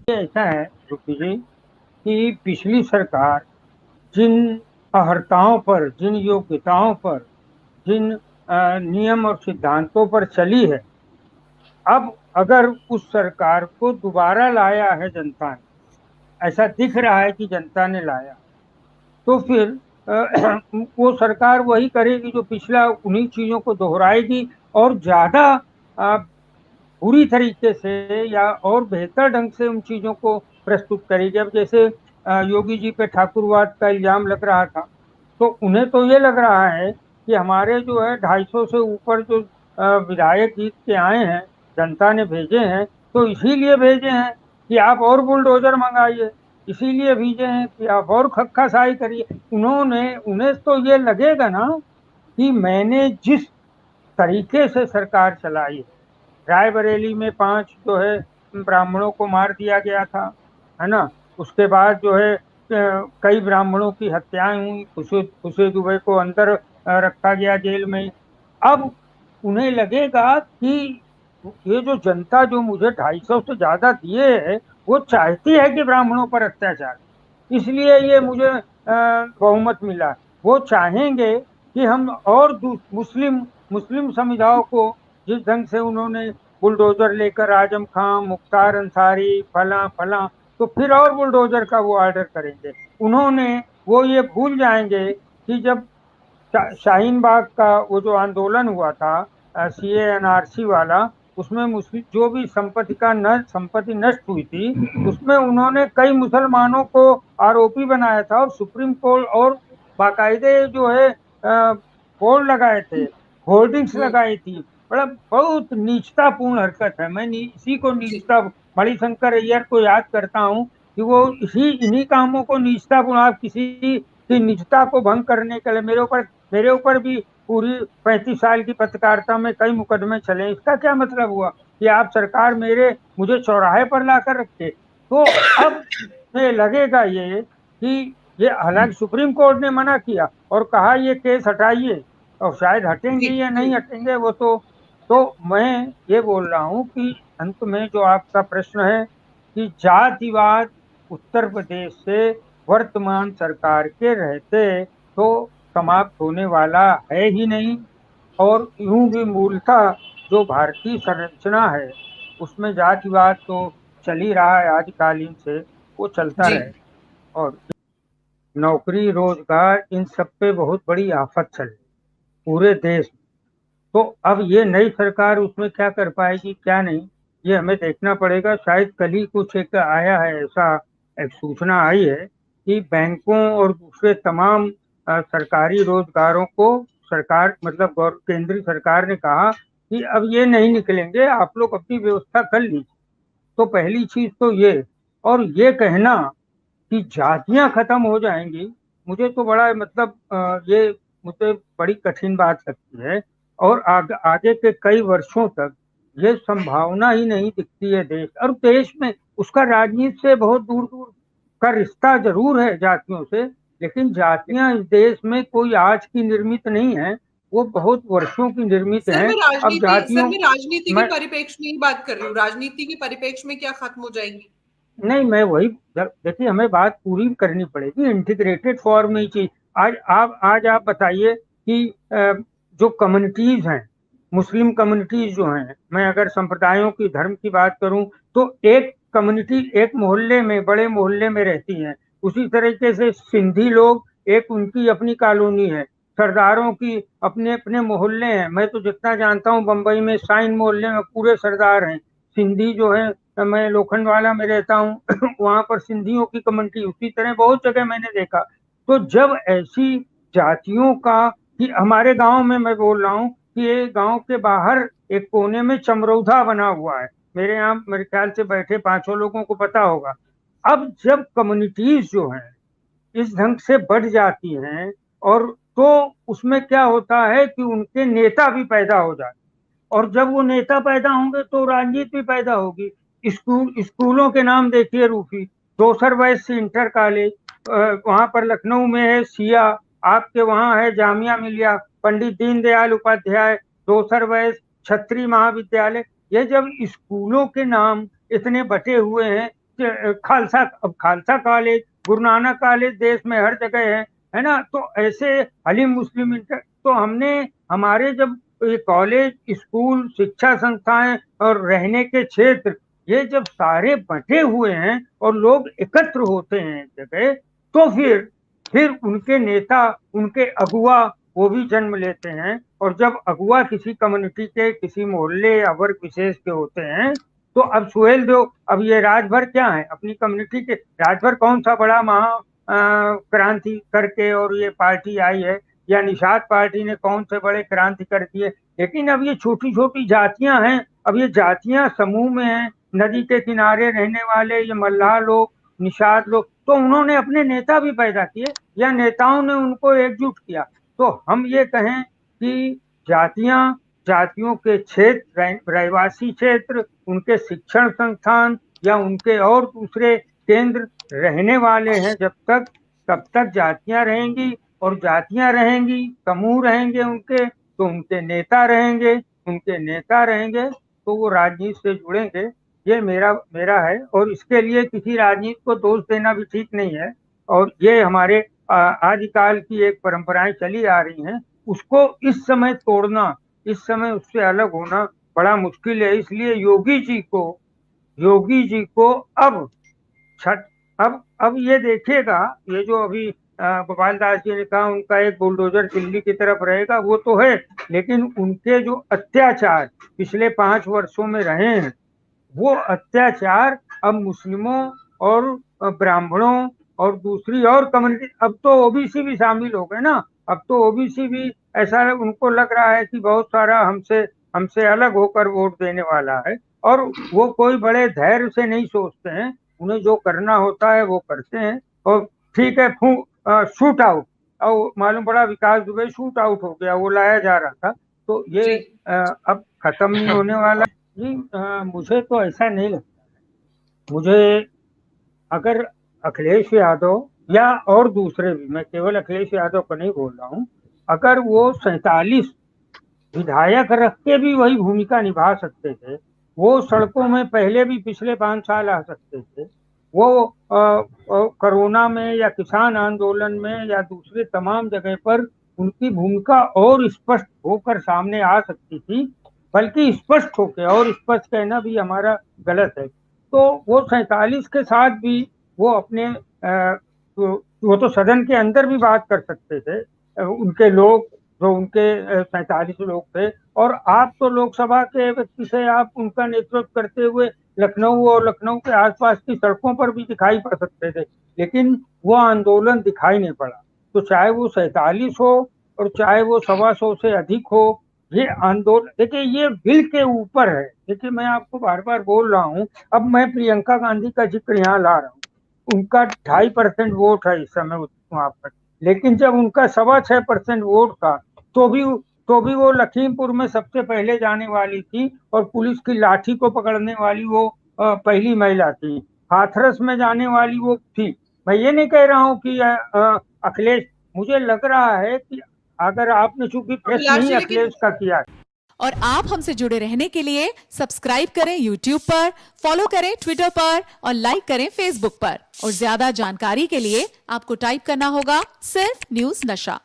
ऐसा है रुपी जी कि पिछली सरकार जिन अहर्ताओं पर, जिन योग्यताओं पर, जिन नियम और सिद्धांतों पर चली है, अब अगर उस सरकार को दोबारा लाया है जनता ने, ऐसा दिख रहा है कि जनता ने लाया, तो फिर वो सरकार वही करेगी जो पिछला, उन्हीं चीजों को दोहराएगी और ज्यादा पूरी तरीके से या और बेहतर ढंग से उन चीजों को प्रस्तुत करेगी। अब जैसे योगी जी पे ठाकुरवाद का इल्जाम लग रहा था, तो उन्हें तो ये लग रहा है कि हमारे जो है 250 से ऊपर जो विधायक जीत के आए हैं, जनता ने भेजे हैं, तो इसीलिए भेजे हैं कि आप और बुलडोजर मंगाइए, इसीलिए भेजे हैं कि आप और खक्कासाई करिए। उन्हें तो ये लगेगा ना कि मैंने जिस तरीके से सरकार चलाई, रायबरेली में 5 जो है ब्राह्मणों को मार दिया गया था, है ना। उसके बाद जो है कई ब्राह्मणों की हत्याएं हुई, खुशी दुबे को अंदर रखा गया जेल में। अब उन्हें लगेगा कि ये जो जनता जो मुझे 250 से ज्यादा दिए है, वो चाहती है कि ब्राह्मणों पर अत्याचार, इसलिए ये मुझे बहुमत मिला। वो चाहेंगे कि हम और मुस्लिम मुस्लिम समुदायों को, जिस ढंग से उन्होंने बुलडोजर लेकर आजम खान, मुख्तार अंसारी, फला फला, तो फिर और बुलडोजर का वो ऑर्डर करेंगे। वो ये भूल जाएंगे कि जब शाहीन बाग का वो जो आंदोलन हुआ था, सीए एनआरसी वाला, उसमें मुस्लिम जो भी संपत्ति नष्ट हुई थी, उसमें उन्होंने कई मुसलमानों को आरोपी बनाया था और सुप्रीम कोर्ट और बाकायदे जो है बोर्ड लगाए थे, होर्डिंग्स हम्म। लगाई थी। बड़ा बहुत नीचतापूर्ण हरकत है। मैं इसी को जी। नीचता, मणिशंकर अय्यर को याद करता हूँ कि वो इन्हीं कामों को नीचतापूर्ण, आप किसी की निजता को भंग करने के लिए, मेरे ऊपर भी पूरी 35 साल की पत्रकारिता में कई मुकदमे चले। इसका क्या मतलब हुआ कि आप सरकार मुझे चौराहे पर लाकर रखे। तो अब मुझे लगेगा ये कि ये, हालांकि सुप्रीम कोर्ट ने मना किया और कहा ये केस हटाइए, और शायद हटेंगे जी। या जी। नहीं हटेंगे वो तो मैं ये बोल रहा हूँ कि अंत में जो आपका प्रश्न है कि जातिवाद उत्तर प्रदेश से वर्तमान सरकार के रहते तो समाप्त होने वाला है ही नहीं। और यूं भी मूलतः जो भारतीय संरचना है, उसमें जातिवाद तो चल ही रहा है आदिकालीन से, वो चलता जी। रहे। और नौकरी रोजगार इन सब पे बहुत बड़ी आफत चल रही पूरे देश में। तो अब ये नई सरकार उसमें क्या कर पाएगी क्या नहीं, ये हमें देखना पड़ेगा। शायद कल ही कुछ एक आया है, ऐसा एक सूचना आई है कि बैंकों और दूसरे तमाम सरकारी रोजगारों को सरकार, मतलब केंद्रीय सरकार ने कहा कि अब ये नहीं निकलेंगे, आप लोग अपनी व्यवस्था कर लीजिए। तो पहली चीज तो ये, और ये कहना कि जातियां खत्म हो जाएंगी, मुझे तो बड़ा मतलब ये मुझे बड़ी कठिन बात लगती है। और आगे के कई वर्षों तक ये संभावना ही नहीं दिखती है। देश में उसका राजनीति से बहुत दूर दूर का रिश्ता जरूर है जातियों से, लेकिन जातियां इस देश में कोई आज की निर्मित नहीं है, वो बहुत वर्षों की निर्मित हैं। अब सर जातियों मैं राजनीति के में, परिप्रेक्ष्य में ही बात कर रही हूँ, राजनीति के परिप्रेक्ष्य में क्या खत्म हो जाएंगी? नहीं, मैं वही, देखिए हमें बात पूरी करनी पड़ेगी, इंटीग्रेटेड फॉर्म में ही चीज। आज आप बताइए कि जो कम्युनिटीज हैं, मुस्लिम कम्युनिटीज जो हैं, मैं अगर संप्रदायों की, धर्म की बात करूं, तो एक कम्युनिटी एक मोहल्ले में, बड़े मोहल्ले में रहती है। उसी तरीके से सिंधी लोग, एक उनकी अपनी कॉलोनी है। सरदारों की अपने अपने मोहल्ले हैं। मैं तो जितना जानता हूँ, बंबई में साइन मोहल्ले में पूरे सरदार हैं। सिंधी जो है, मैं लोखंडवाला में रहता हूँ वहां पर सिंधियों की कम्युनिटी, उसी तरह बहुत जगह मैंने देखा। तो जब ऐसी जातियों का, कि हमारे गांव में मैं बोल रहा हूँ कि ये गांव के बाहर एक कोने में चमरौधा बना हुआ है, मेरे यहाँ मेरे ख्याल से बैठे 5 लोगों को पता होगा। अब जब कम्युनिटीज जो हैं इस ढंग से बढ़ जाती हैं, और तो उसमें क्या होता है कि उनके नेता भी पैदा हो जाते, और जब वो नेता पैदा होंगे तो राजनीति भी पैदा होगी। स्कूलों के नाम देखिए रूफी, दोसर वैश्य इंटर कॉलेज, वहां पर लखनऊ में है सिया, आपके वहां है जामिया मिलिया, पंडित दीनदयाल उपाध्याय, दोसर वैश्य, छत्री महाविद्यालय। ये जब स्कूलों के नाम इतने बटे हुए हैं, खालसा, अब खालसा कॉलेज, गुरु नानक कॉलेज देश में हर जगह है ना। तो ऐसे हलीम मुस्लिम इंटर, तो हमने हमारे जब ये कॉलेज, स्कूल, शिक्षा संस्थाएं और रहने के क्षेत्र, ये जब सारे बंटे हुए हैं और लोग एकत्र होते हैं एक जगह, तो फिर उनके नेता, उनके अगुआ वो भी जन्म लेते हैं। और जब अगुआ किसी कम्युनिटी के, किसी मोहल्ले या वर्ग विशेष के होते हैं, तो अब सुहेल देव, अब ये राजभर क्या है अपनी कम्युनिटी के, राजभर कौन सा बड़ा महा क्रांति करके और ये पार्टी आई है, या निषाद पार्टी ने कौन से बड़े क्रांति कर दिए। लेकिन अब ये छोटी छोटी जातियां हैं, अब ये जातियां समूह में हैं, नदी के किनारे रहने वाले ये मल्लाह लोग, निषाद लोग, तो उन्होंने अपने नेता भी पैदा किए या नेताओं ने उनको एकजुट किया। तो हम ये कहें कि जातियां, जातियों के क्षेत्र, रहवासी क्षेत्र, उनके शिक्षण संस्थान या उनके और दूसरे केंद्र रहने वाले हैं जब तक, तब तक जातियां रहेंगी। और जातियां रहेंगी, समूह रहेंगे उनके, तो उनके नेता रहेंगे, उनके नेता रहेंगे तो वो राजनीति से जुड़ेंगे। ये मेरा है, और इसके लिए किसी राजनीति को दोष देना भी ठीक नहीं है। और ये हमारे आदिकाल की एक परंपराएं चली आ रही हैं, उसको इस समय तोड़ना, इस समय उससे अलग होना बड़ा मुश्किल है। इसलिए योगी जी को अब छठ, अब ये देखिएगा, ये जो अभी गोपाल दास जी ने कहा उनका एक बुलडोजर दिल्ली की तरफ रहेगा, वो तो है, लेकिन उनके जो अत्याचार पिछले 5 वर्षों में रहे हैं, वो अत्याचार अब मुस्लिमों और ब्राह्मणों और दूसरी और कम्युनिटी, अब तो ओबीसी भी शामिल हो गए ना। अब तो ओबीसी भी ऐसा उनको लग रहा है कि बहुत सारा हमसे अलग होकर वोट देने वाला है, और वो कोई बड़े धैर्य से नहीं सोचते हैं, उन्हें जो करना होता है वो करते हैं। और ठीक है, शूट आउट, और मालूम पड़ा विकास दुबे शूट आउट हो गया, वो लाया जा रहा था, तो ये अब खत्म नहीं होने वाला जी। मुझे तो ऐसा नहीं लगता। मुझे अगर अखिलेश यादव या और दूसरे भी, मैं केवल अखिलेश यादव को नहीं बोल रहा हूँ, अगर वो 47 विधायक रख के भी वही भूमिका निभा सकते थे, वो सड़कों में पहले भी पिछले 5 साल आ सकते थे, वो कोरोना में या किसान आंदोलन में या दूसरे तमाम जगह पर उनकी भूमिका और स्पष्ट होकर सामने आ सकती थी, बल्कि स्पष्ट होकर, और स्पष्ट कहना भी हमारा गलत है। तो वो 47 के साथ भी वो अपने वो तो सदन के अंदर भी बात कर सकते थे, उनके लोग जो उनके 47 लोग थे। और आप तो लोकसभा के व्यक्ति से आप उनका नेतृत्व करते हुए लखनऊ और लखनऊ के आसपास की सड़कों पर भी दिखाई पड़ सकते थे, लेकिन वो आंदोलन दिखाई नहीं पड़ा। तो चाहे वो 47 हो और चाहे वो 125 से अधिक हो, ये आंदोलन, देखिए ये बिल के ऊपर है। देखिए मैं आपको बार बार बोल रहा हूँ, अब मैं प्रियंका गांधी का जिक्र यहाँ ला रहा हूँ, उनका 2.5% वोट है इस समय वहां पर, लेकिन जब उनका 6.25% वोट था, तो भी वो लखीमपुर में सबसे पहले जाने वाली थी, और पुलिस की लाठी को पकड़ने वाली वो पहली महिला थी। हाथरस में जाने वाली वो थी। मैं ये नहीं कह रहा हूँ कि अखिलेश, मुझे लग रहा है कि अगर आपने, चूंकि प्रश्न नहीं अखिलेश का किया है। और आप हमसे जुड़े रहने के लिए सब्सक्राइब करें YouTube पर, फॉलो करें Twitter पर और लाइक करें Facebook पर। और ज्यादा जानकारी के लिए आपको टाइप करना होगा सिर्फ न्यूज़ नशा।